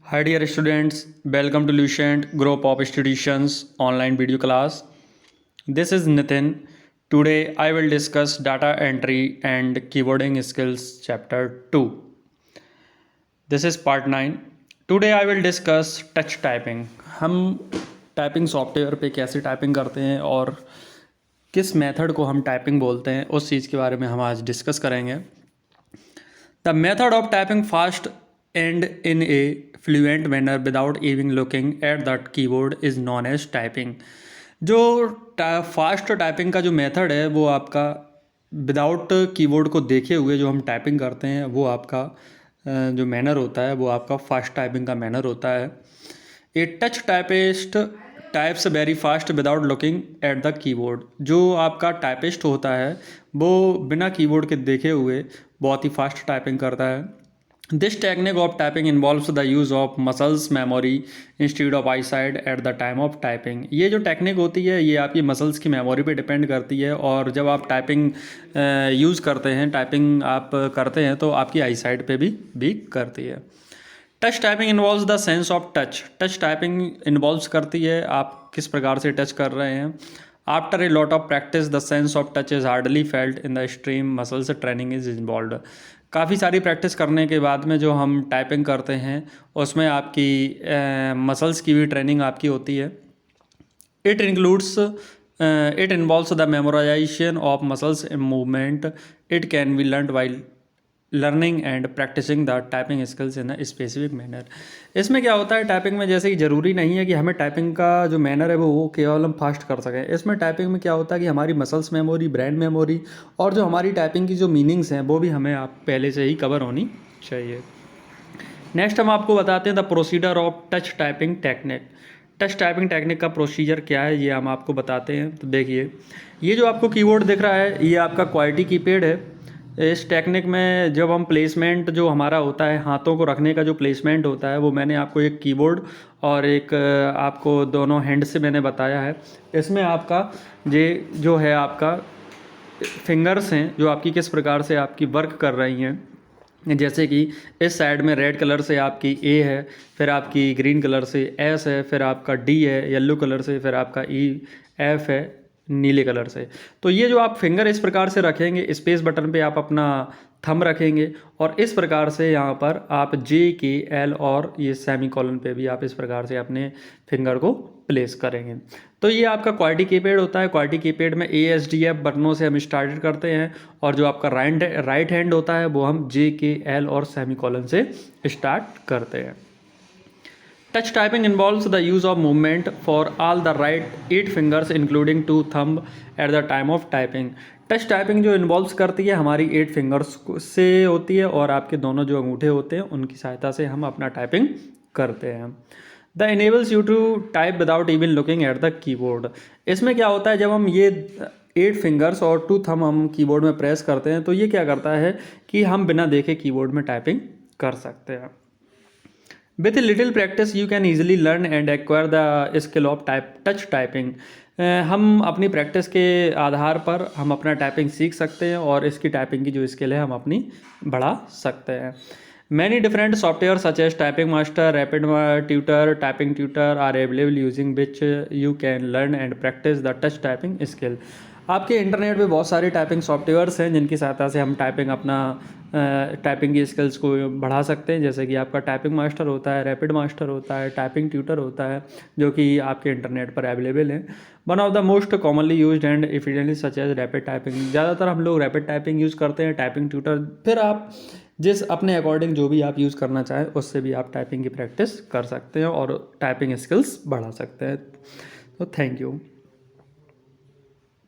Hi dear students, welcome to Lucent Group of Institutions online video class. This is Nitin. Today I will discuss data entry and keyboarding skills chapter 2. This is part 9. Today I will discuss touch typing. हम typing software पे कैसे typing करते हैं और किस method को हम typing बोलते हैं उस चीज़ के बारे में हम आज डिस्कस करेंगे. The method of typing fast and in a fluent manner without even looking at the keyboard is known as typing. जो फास्ट टाइपिंग का जो मेथड है वो आपका विदाउट कीबोर्ड को देखे हुए जो हम टाइपिंग करते हैं वो आपका जो मैनर होता है वो आपका फास्ट टाइपिंग का मैनर होता है. A touch typist types very fast without looking at the keyboard. जो आपका टाइपिस्ट होता है वो बिना कीबोर्ड के देखे हुए बहुत ही फास्ट टाइपिंग करता है. This technique of typing involves the use of muscles memory instead of I side at the time of typing. ये जो टेक्निक होती है ये आपकी मसल्स की मेमोरी पे डिपेंड करती है और जब आप टाइपिंग यूज़ करते हैं टाइपिंग आप करते हैं तो आपकी आई साइड पे भी करती है. Touch typing involves the sense of touch. Touch typing involves करती है आप किस प्रकार से टच कर रहे हैं. After a lot of practice the sense of touch is hardly felt in the stream muscles training is involve. काफ़ी सारी प्रैक्टिस करने के बाद में जो हम टाइपिंग करते हैं उसमें आपकी मसल्स की भी ट्रेनिंग आपकी होती है. It includes it involves the memorization of muscles movement. It can be learn while learning and practicing the typing skills in a specific manner. इसमें क्या होता है टाइपिंग में जैसे कि ज़रूरी नहीं है कि हमें टाइपिंग का जो मैनर है वो केवल हम फास्ट कर सकें. इसमें टाइपिंग में क्या होता है कि हमारी मसल्स मेमोरी ब्रेन मेमोरी और जो हमारी टाइपिंग की जो मीनिंग्स हैं वो भी हमें आप पहले से ही कवर होनी चाहिए. नेक्स्ट हम आपको बताते हैं the procedure of touch typing technique. Touch typing technique का प्रोसीजर क्या है ये हम आपको बताते हैं. तो देखिए ये जो आपको कीबोर्ड दिख रहा है ये आपका क्वालिटी कीपैड है. इस टेक्निक में जब हम प्लेसमेंट जो हमारा होता है हाथों को रखने का जो प्लेसमेंट होता है वो मैंने आपको एक कीबोर्ड और एक आपको दोनों हैंड से मैंने बताया है. इसमें आपका ये जो है आपका फिंगर्स हैं जो आपकी किस प्रकार से आपकी वर्क कर रही हैं. जैसे कि इस साइड में रेड कलर से आपकी ए है, फिर आपकी ग्रीन कलर से एस है, फिर आपका डी है येलो कलर से, फिर आपका ई एफ है नीले कलर से. तो ये जो आप फिंगर इस प्रकार से रखेंगे स्पेस बटन पे आप अपना थंब रखेंगे और इस प्रकार से यहाँ पर आप जे के एल और ये सेमी कॉलन पे भी आप इस प्रकार से अपने फिंगर को प्लेस करेंगे. तो ये आपका क्वालिटी कीपैड होता है. क्वालिटी कीपैड में ए एस डी एफ बटनों से हम स्टार्ट करते हैं और जो आपका राइट हैंड होता है वो हम जे के एल और सेमी कॉलन से स्टार्ट करते हैं. Touch typing involves the use of movement for all the right 8 fingers including 2 thumb at the time of typing. Touch typing जो इन्वॉल्व्स करती है हमारी 8 फिंगर्स से होती है और आपके दोनों जो अंगूठे होते हैं उनकी सहायता से हम अपना टाइपिंग करते हैं. The enables you to type without even looking at the keyboard. इसमें क्या होता है जब हम ये 8 फिंगर्स और 2 थंब हम कीबोर्ड में प्रेस करते हैं तो ये क्या करता है कि हम बिना देखे कीबोर्ड में टाइपिंग कर सकते हैं. With a little practice you can easily learn and acquire the skill of touch typing. हम अपनी प्रैक्टिस के आधार पर हम अपना टाइपिंग सीख सकते हैं और इसकी टाइपिंग की जो स्किल है हम अपनी बढ़ा सकते हैं. Many different software such as Typing Master, Rapid Tutor, Typing Tutor are available using which you can learn and practice the touch typing skill. आपके इंटरनेट पे बहुत सारे टाइपिंग सॉफ्टवेयर्स हैं जिनकी सहायता से हम टाइपिंग अपना टाइपिंग की स्किल्स को बढ़ा सकते हैं. जैसे कि आपका टाइपिंग मास्टर होता है, रैपिड मास्टर होता है, टाइपिंग ट्यूटर होता है जो कि आपके इंटरनेट पर अवेलेबल है. One of the most commonly used and efficiently such as rapid typing. ज़्यादातर हम लोग रैपिड टाइपिंग यूज़ करते हैं. टाइपिंग ट्यूटर फिर आप जिस अपने अकॉर्डिंग जो भी आप यूज़ करना चाहें उससे भी आप टाइपिंग की प्रैक्टिस कर सकते हैं और टाइपिंग स्किल्स बढ़ा सकते हैं. तो थैंक यू.